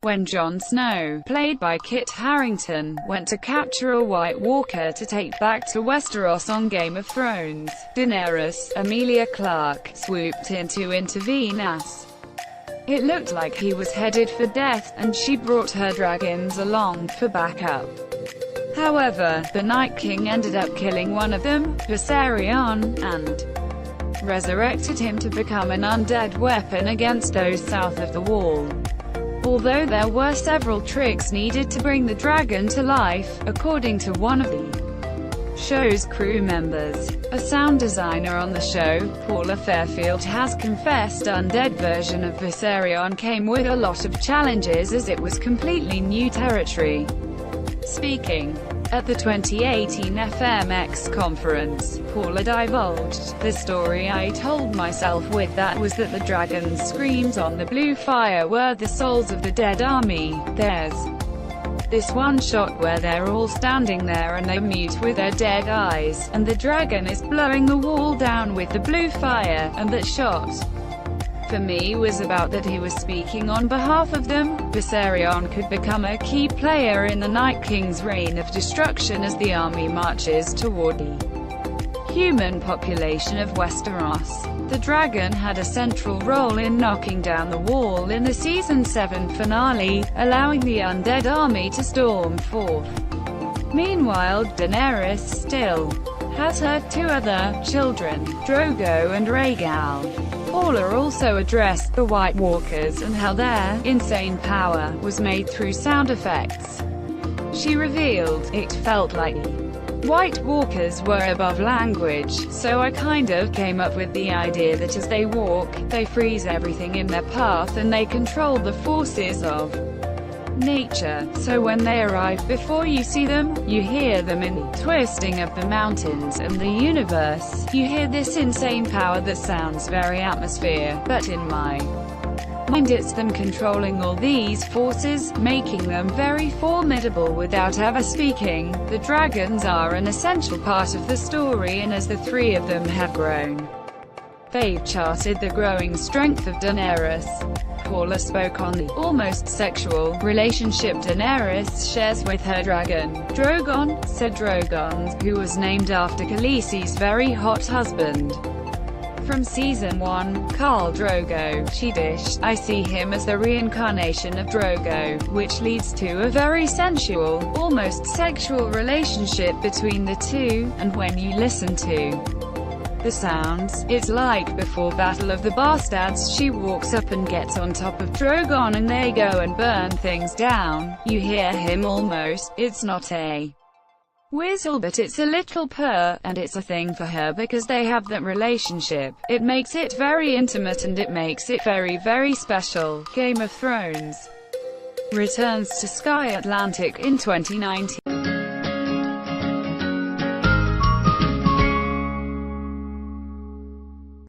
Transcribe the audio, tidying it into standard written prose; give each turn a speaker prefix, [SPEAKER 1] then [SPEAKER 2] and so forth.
[SPEAKER 1] When Jon Snow, played by Kit Harington, went to capture a White Walker to take back to Westeros on Game of Thrones, Daenerys, Emilia Clarke, swooped in to intervene as it looked like he was headed for death, and she brought her dragons along for backup. However, the Night King ended up killing one of them, Viserion, and resurrected him to become an undead weapon against those south of the Wall. Although there were several tricks needed to bring the dragon to life, according to one of the show's crew members, a sound designer on the show, Paula Fairfield, has confessed undead version of Viserion came with a lot of challenges as it was completely new territory. Speaking at the 2018 FMX conference, Paula divulged, "The story I told myself with that was that the dragon's screams on the blue fire were the souls of the dead army. There's this one shot where they're all standing there and they're mute with their dead eyes, and the dragon is blowing the wall down with the blue fire, and that shot for me was about that he was speaking on behalf of them." Viserion could become a key player in the Night King's reign of destruction as the army marches toward the human population of Westeros. The dragon had a central role in knocking down the wall in the Season 7 finale, allowing the undead army to storm forth. Meanwhile, Daenerys still has her two other children, Drogo and Rhaegal. Paula also addressed the White Walkers and how their insane power was made through sound effects. She revealed, "It felt like White Walkers were above language, so I kind of came up with the idea that as they walk, they freeze everything in their path and they control the forces of nature, so when they arrive before you see them, you hear them in the twisting of the mountains and the universe. You hear this insane power that sounds very atmosphere, but in my mind it's them controlling all these forces, making them very formidable without ever speaking. The dragons are an essential part of the story, and as the three of them have grown, they've charted the growing strength of Daenerys." Paula spoke on the almost sexual relationship Daenerys shares with her dragon, Drogon, said Drogon, who was named after Khaleesi's very hot husband from Season 1, Khal Drogo. She dished, "I see him as the reincarnation of Drogo," which leads to a very sensual, almost sexual relationship between the two, and when you listen to the sounds, it's like before Battle of the Bastards. She walks up and gets on top of Drogon and they go and burn things down. You hear him almost, it's not a whistle but it's a little purr, and it's a thing for her because they have that relationship. It makes it very intimate and it makes it very, very special." Game of Thrones returns to Sky Atlantic in 2019.